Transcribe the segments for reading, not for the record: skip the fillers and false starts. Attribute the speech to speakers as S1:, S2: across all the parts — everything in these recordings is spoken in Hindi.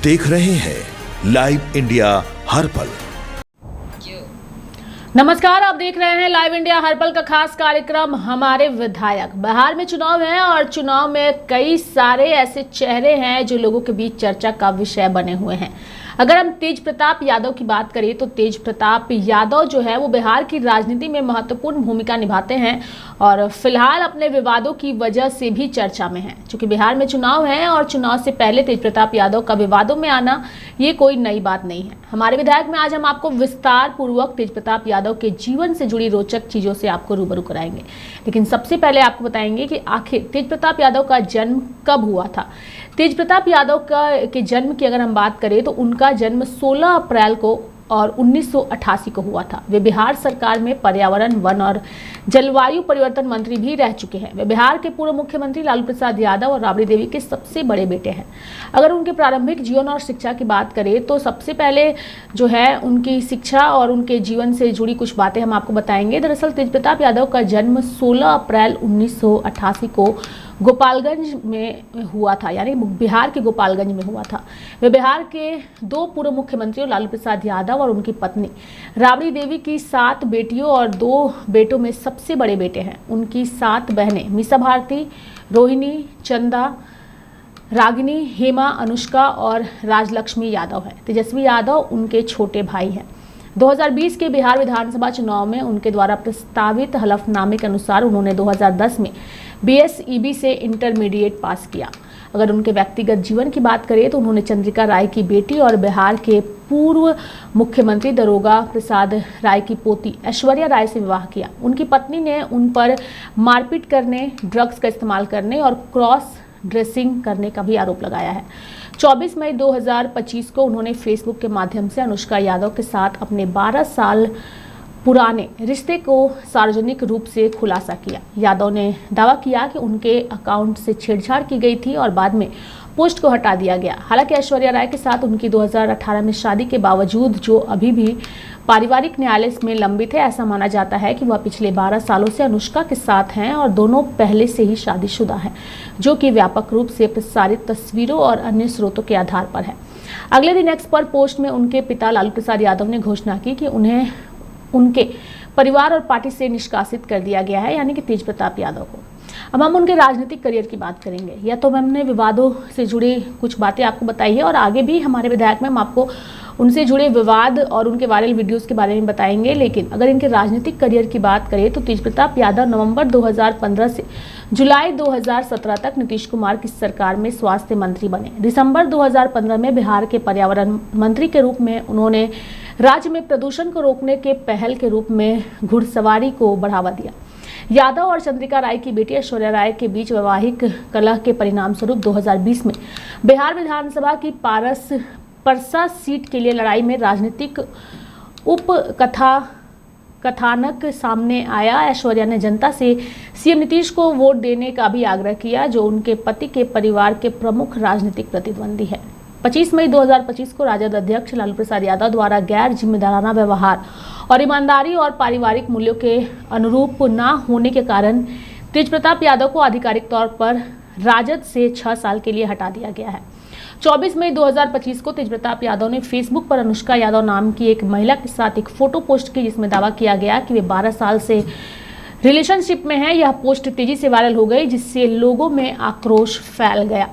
S1: देख रहे हैं लाइव इंडिया हर पल।
S2: नमस्कार, आप देख रहे हैं लाइव इंडिया हर पल का खास कार्यक्रम हमारे विधायक। बिहार में चुनाव है और चुनाव में कई सारे ऐसे चेहरे हैं जो लोगों के बीच चर्चा का विषय बने हुए हैं। अगर हम तेज प्रताप यादव की बात करें तो तेज प्रताप यादव जो है वो बिहार की राजनीति में महत्वपूर्ण भूमिका निभाते हैं और फिलहाल अपने विवादों की वजह से भी चर्चा में हैं। चूंकि बिहार में चुनाव है और चुनाव से पहले तेज प्रताप यादव का विवादों में आना ये कोई नई बात नहीं है। हमारे विधायक में आज हम आपको विस्तार पूर्वक तेज प्रताप यादव के जीवन से जुड़ी रोचक चीजों से आपको रूबरू कराएंगे। लेकिन सबसे पहले आपको बताएंगे कि आखिर तेज प्रताप यादव का जन्म कब हुआ था। तेज प्रताप यादव के जन्म की अगर हम बात करें तो उनका जन्म 16 अप्रैल को और 1988 को हुआ था। वे बिहार सरकार में पर्यावरण, वन और जलवायु परिवर्तन मंत्री भी रह चुके हैं। वे बिहार के पूर्व मुख्यमंत्री लालू प्रसाद यादव और राबड़ी देवी के सबसे बड़े बेटे हैं। अगर उनके प्रारंभिक जीवन और शिक्षा की बात करें तो सबसे पहले जो है उनकी शिक्षा और उनके जीवन से जुड़ी कुछ बातें हम आपको बताएंगे। दरअसल तेज प्रताप यादव का जन्म 16 अप्रैल 1988 को गोपालगंज में हुआ था, यानी बिहार के गोपालगंज में हुआ था। वे बिहार के दो पूर्व मुख्यमंत्रियों लालू प्रसाद यादव और उनकी पत्नी राबड़ी देवी की 7 बेटियों और 2 बेटों में सबसे बड़े बेटे हैं। उनकी 7 बहनें मीसा भारती, रोहिणी, चंदा, रागिनी, हेमा, अनुष्का और राजलक्ष्मी यादव हैं। तेजस्वी यादव उनके छोटे भाई हैं। 2020 के बिहार विधानसभा चुनाव में उनके द्वारा प्रस्तावित हलफनामे के अनुसार उन्होंने 2010 में BSEB से इंटरमीडिएट पास किया। अगर उनके व्यक्तिगत जीवन की बात करें तो उन्होंने चंद्रिका राय की बेटी और बिहार के पूर्व मुख्यमंत्री दारोगा प्रसाद राय की पोती ऐश्वर्या राय से विवाह किया। उनकी पत्नी ने उन पर मारपीट करने, ड्रग्स का इस्तेमाल करने और क्रॉस ड्रेसिंग करने का भी आरोप लगाया है। 24 मई 2025 को उन्होंने फेसबुक के माध्यम से अनुष्का यादव के साथ अपने 12 साल पुराने रिश्ते को सार्वजनिक रूप से खुलासा किया। यादव ने दावा किया कि उनके अकाउंट से छेड़छाड़ की गई थी और बाद में पोस्ट को हटा दिया गया। हालांकि ऐश्वर्या राय के साथ उनकी 2018 में शादी के बावजूद जो अभी भी पारिवारिक न्यायालय में लंबित है, ऐसा माना जाता है कि वह पिछले 12 सालों से अनुष्का के साथ हैं और दोनों पहले से ही शादीशुदा हैं, जो कि व्यापक रूप से प्रसारित तस्वीरों और अन्य स्रोतों के आधार पर है। अगले दिन एक्स पर पोस्ट में उनके पिता लालू प्रसाद यादव ने घोषणा की कि उन्हें उनके परिवार और पार्टी से निष्कासित कर दिया गया है, यानी कि तेज प्रताप यादव को। अब हम उनके राजनीतिक करियर की बात करेंगे। या तो हमने विवादों से जुड़ी कुछ बातें आपको बताई है और आगे भी हमारे विधायक में हम आपको उनसे जुड़े विवाद और उनके वायरल वीडियोस के बारे में बताएंगे। लेकिन अगर इनके राजनीतिक करियर की बात करें तो तेज प्रताप यादव नवंबर 2015 से जुलाई 2017 तक नीतीश कुमार की सरकार में स्वास्थ्य मंत्री बने। दिसंबर 2015 में बिहार के पर्यावरण मंत्री के रूप में उन्होंने राज्य में प्रदूषण को रोकने के पहल के रूप में घुड़सवारी को बढ़ावा दिया। यादव और चंद्रिका राय की बेटी ऐश्वर्या राय के बीच वैवाहिक कलह के परिणाम स्वरूप 2020 में बिहार विधानसभा की परसा सीट के लिए लड़ाई में राजनीतिक कथानक सामने आया। ऐश्वर्या ने जनता से सीएम नीतीश को वोट देने का भी आग्रह किया, जो उनके पति के परिवार के प्रमुख राजनीतिक प्रतिद्वंदी है। 25 मई 2025 को राजद अध्यक्ष लालू प्रसाद यादव द्वारा गैर जिम्मेदाराना व्यवहार और ईमानदारी और पारिवारिक मूल्यों के अनुरूप न होने के कारण तेज प्रताप यादव को आधिकारिक तौर पर राजद से 6 साल के लिए हटा दिया गया है। 24 मई 2025 को तेज प्रताप यादव ने फेसबुक पर अनुष्का यादव नाम की एक महिला के साथ एक फोटो पोस्ट की, जिसमें दावा किया गया कि वे 12 साल से रिलेशनशिप में हैं। यह पोस्ट तेजी से वायरल हो गई, जिससे लोगों में आक्रोश फैल गया।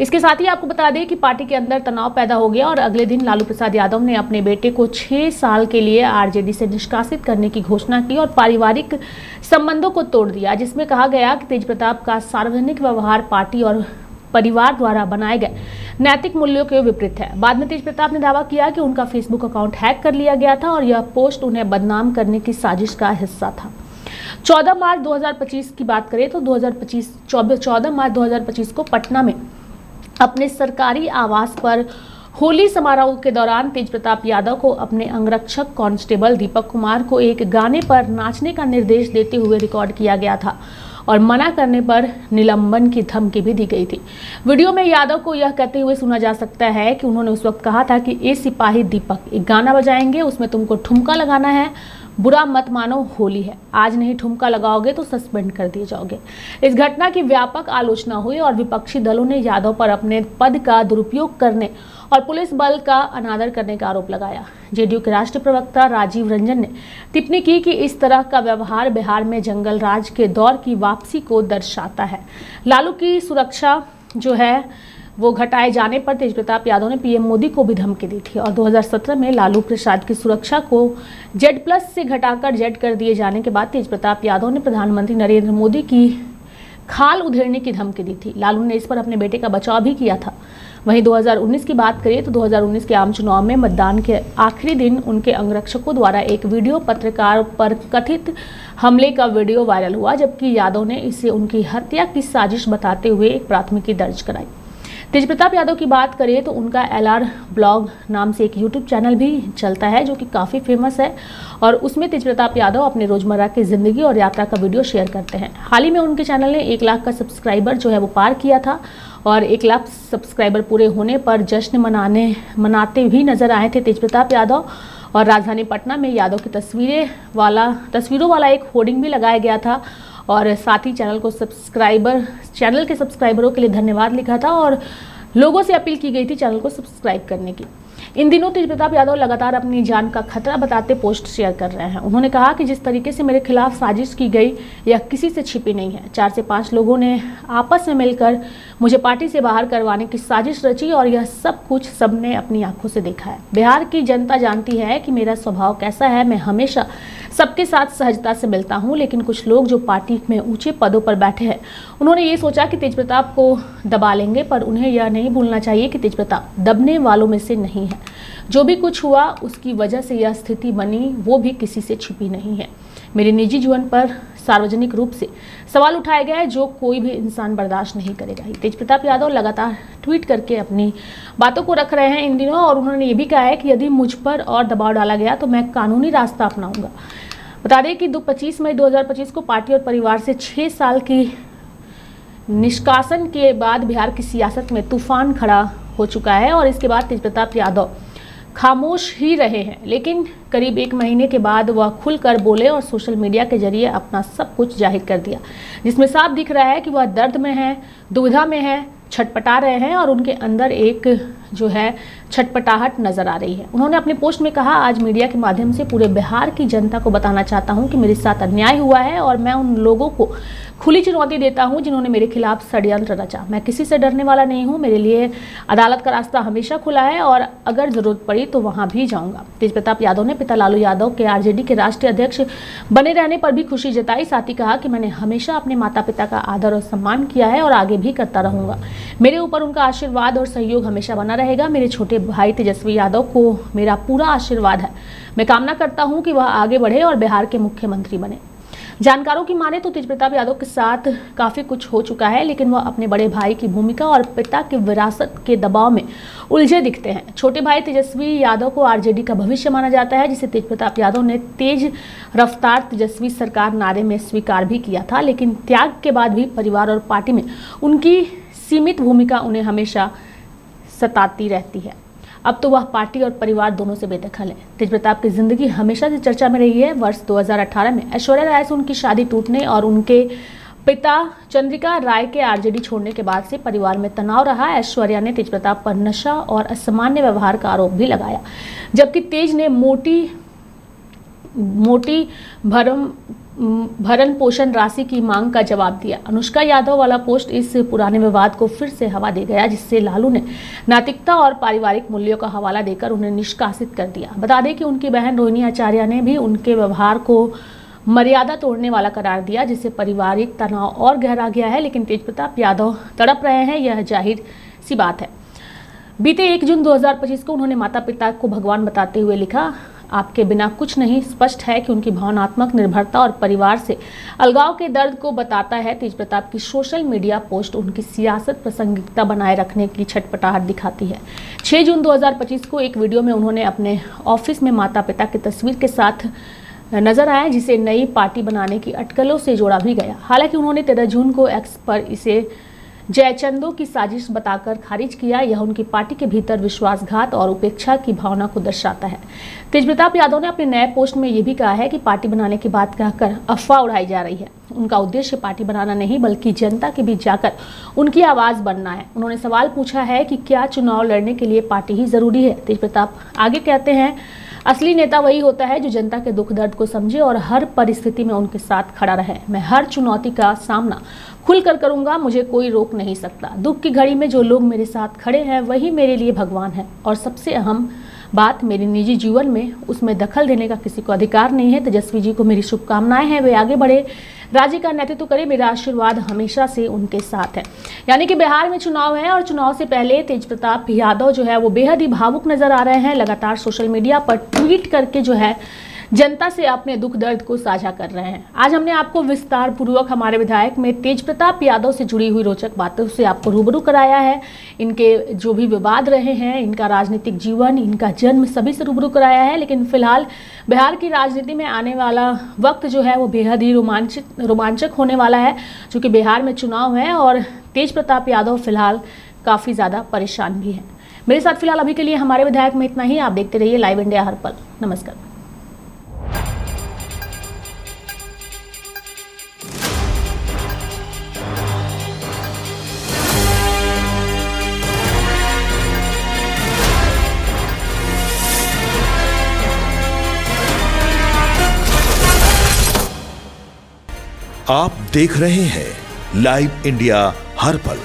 S2: इसके साथ ही आपको बता दें कि पार्टी के अंदर तनाव पैदा हो गया और अगले दिन लालू प्रसाद यादव ने अपने बेटे को 6 साल के लिए आरजेडी से निष्कासित करने की घोषणा की और पारिवारिक संबंधों को तोड़ दिया, जिसमें कहा गया कि तेज प्रताप का सार्वजनिक व्यवहार पार्टी और परिवार द्वारा बनाए गए नैतिक मूल्यों के विपरीत है। बाद में तेज प्रताप ने दावा किया कि उनका फेसबुक अकाउंट हैक कर लिया गया था और यह पोस्ट उन्हें बदनाम करने की साजिश का हिस्सा था। 14 मार्च 2025 की बात करें तो 14 मार्च 2025 को पटना में अपने सरकारी आवास पर होली समारोह के दौरान तेज प्रताप यादव को अपने अंगरक्षक कांस्टेबल दीपक कुमार को एक गाने पर नाचने का निर्देश देते हुए रिकॉर्ड किया गया था और मना करने पर निलंबन की धमकी भी दी गई थी। वीडियो में यादव को यह कहते हुए सुना जा सकता है कि उन्होंने उस वक्त कहा था कि ए सिपाही दीपक, एक गाना बजाएंगे, उसमें तुमको ठुमका लगाना है, बुरा मत मानो, होली है, आज नहीं ठुमका लगाओगे तो सस्पेंड कर दिए जाओगे। इस घटना की व्यापक आलोचना हुई और विपक्षी दलों ने यादव पर अपने पद का दुरुपयोग करने और पुलिस बल का अनादर करने का आरोप लगाया। जेडीयू के राष्ट्रीय प्रवक्ता राजीव रंजन ने टिप्पणी की कि इस तरह का व्यवहार बिहार में जंगल राज के दौर की वापसी को दर्शाता है। लालू की सुरक्षा जो है वो घटाए जाने पर तेजप्रताप यादव ने पीएम मोदी को भी धमकी दी थी और 2017 में लालू प्रसाद की सुरक्षा को Z+ से घटाकर Z कर दिए जाने के बाद तेजप्रताप यादव ने प्रधानमंत्री नरेंद्र मोदी की खाल उधेड़ने की धमकी दी थी। लालू ने इस पर अपने बेटे का बचाव भी किया था। वहीं 2019 की बात करें तो 2019 के आम चुनाव में मतदान के आखिरी दिन उनके अंगरक्षकों द्वारा एक वीडियो पत्रकार पर कथित हमले का वीडियो वायरल हुआ, जबकि यादव ने इसे उनकी हत्या की साजिश बताते हुए एक प्राथमिकी दर्ज कराई। तेजप्रताप यादव की बात करें तो उनका LR ब्लॉग नाम से एक यूट्यूब चैनल भी चलता है जो कि काफ़ी फेमस है और उसमें तेजप्रताप यादव अपने रोजमर्रा की जिंदगी और यात्रा का वीडियो शेयर करते हैं। हाल ही में उनके चैनल ने 1 लाख का सब्सक्राइबर जो है वो पार किया था और 1 लाख सब्सक्राइबर पूरे होने पर जश्न मनाते भी नजर आए थे तेजप्रताप यादव। और राजधानी पटना में यादव की तस्वीरों वाला एक होर्डिंग भी लगाया गया था और साथ ही चैनल के सब्सक्राइबरों के लिए धन्यवाद लिखा था और लोगों से अपील की गई थी चैनल को सब्सक्राइब करने की। इन दिनों तेजप्रताप यादव लगातार अपनी जान का खतरा बताते पोस्ट शेयर कर रहे हैं। उन्होंने कहा कि जिस तरीके से मेरे खिलाफ साजिश की गई यह किसी से छिपी नहीं है। 4 से 5 लोगों ने आपस में मिलकर मुझे पार्टी से बाहर करवाने की साजिश रची और यह सब कुछ सबने अपनी आंखों से देखा है। बिहार की जनता जानती है कि मेरा स्वभाव कैसा है। मैं हमेशा सबके साथ सहजता से मिलता हूं, लेकिन कुछ लोग जो पार्टी में ऊंचे पदों पर बैठे हैं उन्होंने ये सोचा कि तेजप्रताप को दबा लेंगे, पर उन्हें यह नहीं भूलना चाहिए कि तेजप्रताप दबने वालों में से नहीं है। जो भी कुछ हुआ उसकी वजह से यह स्थिति बनी वो भी किसी से छिपी नहीं है। मेरे निजी जीवन पर सार्वजनिक रूप से सवाल उठाए गए जो कोई भी इंसान बर्दाश्त नहीं करेगा। तेजप्रताप यादव लगातार ट्वीट करके अपनी बातों को रख रहे हैं इन दिनों और उन्होंने ये भी कहा है कि यदि मुझ पर और दबाव डाला गया तो मैं कानूनी रास्ता अपनाऊंगा। बता दें कि 25 मई 2025 को पार्टी और परिवार से 6 साल की निष्कासन के बाद बिहार की सियासत में तूफान खड़ा हो चुका है और इसके बाद तेजप्रताप यादव खामोश ही रहे हैं, लेकिन करीब 1 महीने के बाद वह खुलकर बोले और सोशल मीडिया के जरिए अपना सब कुछ जाहिर कर दिया, जिसमें साफ दिख रहा है कि वह दर्द में है, दुविधा में है, छटपटा रहे हैं और उनके अंदर एक जो है छटपटाहट नजर आ रही है। उन्होंने अपने पोस्ट में कहा, आज मीडिया के माध्यम से पूरे बिहार की जनता को बताना चाहता हूं कि मेरे साथ अन्याय हुआ है और मैं उन लोगों को खुली चुनौती देता हूं जिन्होंने मेरे खिलाफ षड्यंत्र रचा। मैं किसी से डरने वाला नहीं हूं। मेरे लिए अदालत का रास्ता हमेशा खुला है और अगर जरूरत पड़ी तो वहां भी जाऊंगा। तेजप्रताप यादव ने पिता लालू यादव के आरजेडी के राष्ट्रीय अध्यक्ष बने रहने पर भी खुशी जताई। साथ ही कहा कि मैंने हमेशा अपने माता पिता का आदर और सम्मान किया है और आगे भी करता रहूंगा। मेरे ऊपर उनका आशीर्वाद और सहयोग हमेशा बना रहेगा। मेरे छोटे भाई तेजस्वी यादव को मेरा पूरा आशीर्वाद है। मैं कामना करता हूं कि वह आगे बढ़े और बिहार के मुख्यमंत्री बने। जानकारों की माने तो तेजप्रताप यादव के साथ काफी कुछ हो चुका है, लेकिन वह अपने बड़े भाई की भूमिका और पिता की विरासत के दबाव में उलझे दिखते हैं। छोटे भाई तेजस्वी यादव को आरजेडी का भविष्य माना जाता है, जिसे तेजप्रताप यादव ने तेज रफ्तार तेजस्वी सरकार नारे में स्वीकार भी किया था, लेकिन त्याग के बाद भी परिवार और पार्टी में उनकी सीमित भूमिका उन्हें हमेशा सताती रहती है। अब तो वह पार्टी और परिवार दोनों से बेदखल है। तेजप्रताप की जिंदगी हमेशा से चर्चा में रही है। वर्ष 2018 में ऐश्वर्या राय से उनकी शादी टूटने और उनके पिता चंद्रिका राय के आरजेडी छोड़ने के बाद से परिवार में तनाव रहा। ऐश्वर्या ने तेजप्रताप पर नशा और असामान्य व्यवहार का आरोप भी लगाया, जबकि तेज ने मोटी भरण पोषण राशि की मांग का जवाब दिया। अनुष्का यादव वाला पोस्ट इस पुराने विवाद को फिर से हवा दे गया, जिससे लालू ने नैतिकता और पारिवारिक मूल्यों का हवाला देकर उन्हें निष्कासित कर दिया। बता दें कि उनकी बहन रोहिणी आचार्य ने भी उनके व्यवहार को मर्यादा तोड़ने वाला करार दिया, जिससे पारिवारिक तनाव और गहरा गया है। लेकिन तेजप्रताप यादव तड़प रहे हैं, यह जाहिर सी बात है। बीते 1 जून 2025 को उन्होंने माता पिता को भगवान बताते हुए लिखा, आपके बिना कुछ नहीं। स्पष्ट है कि उनकी भावनात्मक निर्भरता और परिवार से अलगाव के दर्द को बताता है। तेजप्रताप की सोशल मीडिया पोस्ट उनकी सियासत प्रासंगिकता बनाए रखने की छटपटाहट दिखाती है। 6 जून 2025 को एक वीडियो में उन्होंने अपने ऑफिस में माता पिता की तस्वीर के साथ नजर आए, जिसे नई पार्टी बनाने की अटकलों से जोड़ा भी गया। हालांकि उन्होंने 13 जून को एक्स पर इसे जयचंदो की साजिश बताकर खारिज किया। यह उनकी पार्टी के भीतर विश्वासघात और उपेक्षा की भावना को दर्शाता है। तेजप्रताप यादव ने अपने नए पोस्ट में यह भी कहा है कि पार्टी बनाने की बात कहकर अफवाह उड़ाई जा रही है। उनका उद्देश्य पार्टी बनाना नहीं बल्कि जनता के बीच जाकर उनकी आवाज बनना है। उन्होंने सवाल पूछा है कि क्या चुनाव लड़ने के लिए पार्टी ही जरूरी है। तेजप्रताप आगे कहते हैं, असली नेता वही होता है जो जनता के दुख दर्द को समझे और हर परिस्थिति में उनके साथ खड़ा रहे। मैं हर चुनौती का सामना खुलकर करूंगा, मुझे कोई रोक नहीं सकता। दुख की घड़ी में जो लोग मेरे साथ खड़े हैं वही मेरे लिए भगवान है और सबसे अहम बात, मेरे निजी जीवन में उसमें दखल देने का किसी को अधिकार नहीं है। तेजस्वी जी को मेरी शुभकामनाएं हैं, वे आगे बढ़े, राज्य का नेतृत्व करें, मेरा आशीर्वाद हमेशा से उनके साथ है। यानी कि बिहार में चुनाव है और चुनाव से पहले तेजप्रताप यादव जो है वो बेहद ही भावुक नजर आ रहे हैं। लगातार सोशल मीडिया पर ट्वीट करके जो है जनता से अपने दुख दर्द को साझा कर रहे हैं। आज हमने आपको विस्तार पूर्वक हमारे विधायक में तेजप्रताप यादव से जुड़ी हुई रोचक बातों से आपको रूबरू कराया है। इनके जो भी विवाद रहे हैं, इनका राजनीतिक जीवन, इनका जन्म, सभी से रूबरू कराया है। लेकिन फिलहाल बिहार की राजनीति में आने वाला वक्त जो है वो बेहद ही रोमांचक होने वाला है, क्योंकि बिहार में चुनाव है और तेजप्रताप यादव फिलहाल काफ़ी ज़्यादा परेशान भी है। मेरे साथ फिलहाल अभी के लिए हमारे विधायक में इतना ही। आप देखते रहिए लाइव इंडिया हर पल। नमस्कार।
S1: आप देख रहे हैं लाइव इंडिया हर पल।